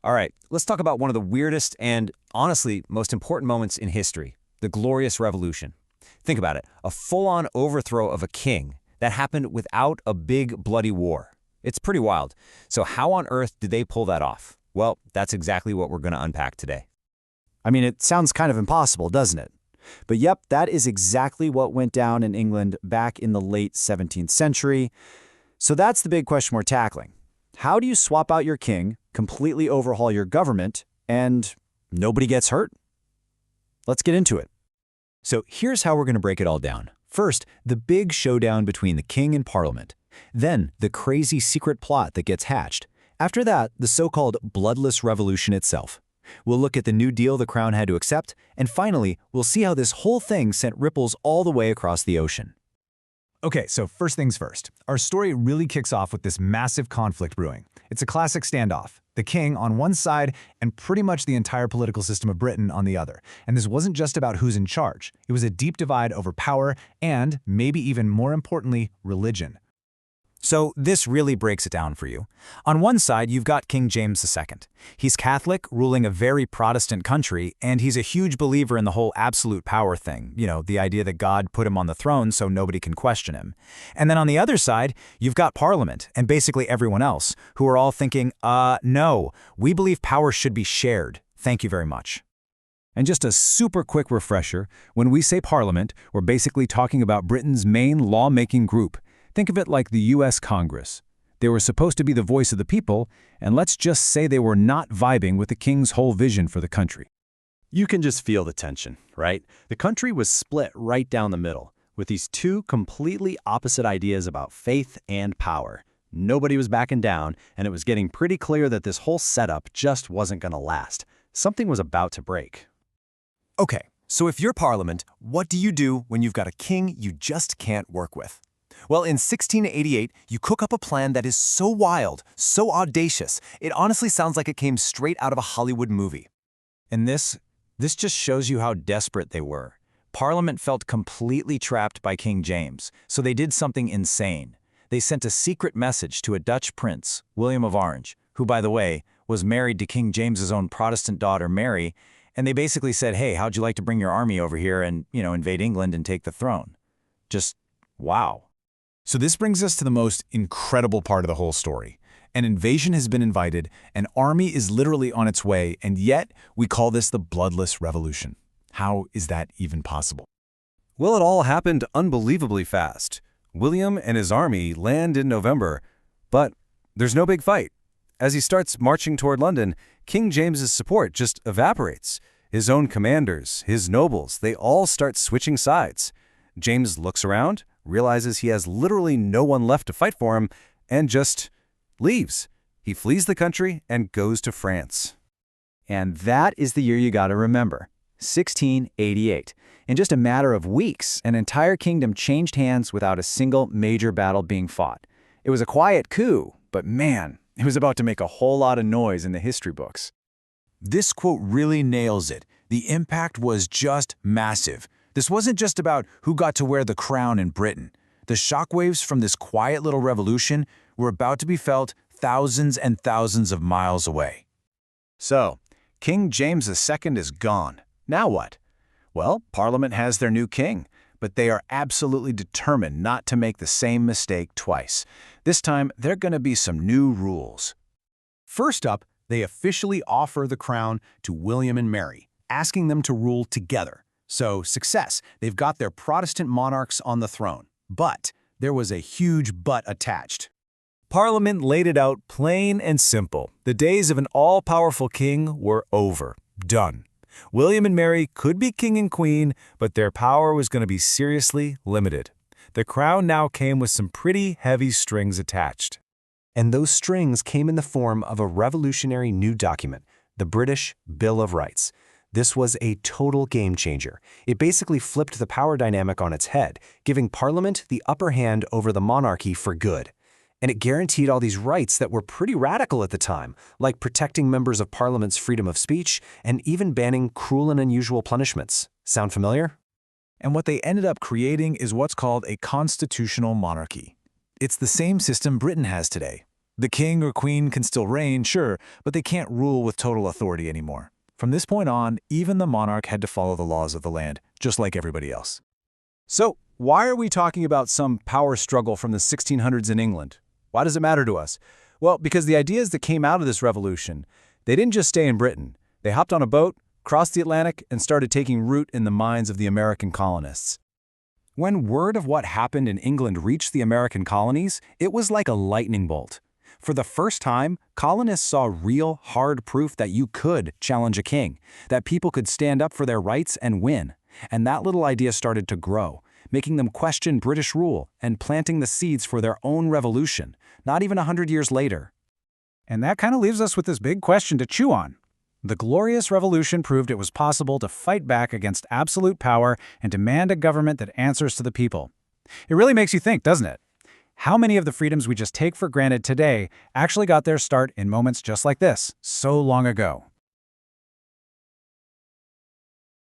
All right, let's talk about one of the weirdest and, honestly, most important moments in history, the Glorious Revolution. Think about it, a full-on overthrow of a king that happened without a big, bloody war. It's pretty wild. So how on earth did they pull that off? Well, that's exactly what we're going to unpack today. I mean, it sounds kind of impossible, doesn't it? But yep, that is exactly what went down in England back in the late 17th century. So that's the big question we're tackling. How do you swap out your king, completely overhaul your government, and nobody gets hurt? Let's get into it. So here's how we're going to break it all down. First, the big showdown between the king and parliament. Then, the crazy secret plot that gets hatched. After that, the so-called Bloodless Revolution itself. We'll look at the New Deal the Crown had to accept, and finally, we'll see how this whole thing sent ripples all the way across the ocean. Okay, so first things first. Our story really kicks off with this massive conflict brewing. It's a classic standoff. The king on one side and pretty much the entire political system of Britain on the other. And this wasn't just about who's in charge. It was a deep divide over power and, maybe even more importantly, religion. So this really breaks it down for you. On one side, you've got King James II. He's Catholic, ruling a very Protestant country, and he's a huge believer in the whole absolute power thing, the idea that God put him on the throne so nobody can question him. And then on the other side, you've got Parliament, and basically everyone else, who are all thinking, no, we believe power should be shared. Thank you very much. And just a super quick refresher, when we say Parliament, we're basically talking about Britain's main lawmaking group. Think of it like the U.S. Congress. They were supposed to be the voice of the people, and let's just say they were not vibing with the king's whole vision for the country. You can just feel the tension, right? The country was split right down the middle, with these two completely opposite ideas about faith and power. Nobody was backing down, and it was getting pretty clear that this whole setup just wasn't going to last. Something was about to break. Okay, so if you're Parliament, what do you do when you've got a king you just can't work with? Well, in 1688, you cook up a plan that is so wild, so audacious, it honestly sounds like it came straight out of a Hollywood movie. And this just shows you how desperate they were. Parliament felt completely trapped by King James, so they did something insane. They sent a secret message to a Dutch prince, William of Orange, who, by the way, was married to King James's own Protestant daughter, Mary, and they basically said, hey, how'd you like to bring your army over here and, invade England and take the throne? Just, wow. So this brings us to the most incredible part of the whole story. An invasion has been invited, an army is literally on its way, and yet we call this the Bloodless Revolution. How is that even possible? Well, it all happened unbelievably fast. William and his army land in November, but there's no big fight. As he starts marching toward London, King James's support just evaporates. His own commanders, his nobles, they all start switching sides. James looks around, realizes he has literally no one left to fight for him, and just leaves. He flees the country and goes to France. And that is the year you got to remember, 1688. In just a matter of weeks, an entire kingdom changed hands without a single major battle being fought. It was a quiet coup, but man, it was about to make a whole lot of noise in the history books. This quote really nails it. The impact was just massive. This wasn't just about who got to wear the crown in Britain. The shockwaves from this quiet little revolution were about to be felt thousands and thousands of miles away. So, King James II is gone. Now what? Well, Parliament has their new king, but they are absolutely determined not to make the same mistake twice. This time, there are going to be some new rules. First up, they officially offer the crown to William and Mary, asking them to rule together. So, success. They've got their Protestant monarchs on the throne. But there was a huge but attached. Parliament laid it out plain and simple. The days of an all-powerful king were over. Done. William and Mary could be king and queen, but their power was going to be seriously limited. The crown now came with some pretty heavy strings attached. And those strings came in the form of a revolutionary new document, the British Bill of Rights. This was a total game changer. It basically flipped the power dynamic on its head, giving Parliament the upper hand over the monarchy for good. And it guaranteed all these rights that were pretty radical at the time, like protecting members of Parliament's freedom of speech and even banning cruel and unusual punishments. Sound familiar? And what they ended up creating is what's called a constitutional monarchy. It's the same system Britain has today. The king or queen can still reign, sure, but they can't rule with total authority anymore. From this point on, even the monarch had to follow the laws of the land, just like everybody else. So, why are we talking about some power struggle from the 1600s in England? Why does it matter to us? Well, because the ideas that came out of this revolution, they didn't just stay in Britain. They hopped on a boat, crossed the Atlantic, and started taking root in the minds of the American colonists. When word of what happened in England reached the American colonies, it was like a lightning bolt. For the first time, colonists saw real, hard proof that you could challenge a king, that people could stand up for their rights and win. And that little idea started to grow, making them question British rule and planting the seeds for their own revolution, not even 100 years later. And that kind of leaves us with this big question to chew on. The Glorious Revolution proved it was possible to fight back against absolute power and demand a government that answers to the people. It really makes you think, doesn't it? How many of the freedoms we just take for granted today actually got their start in moments just like this, so long ago?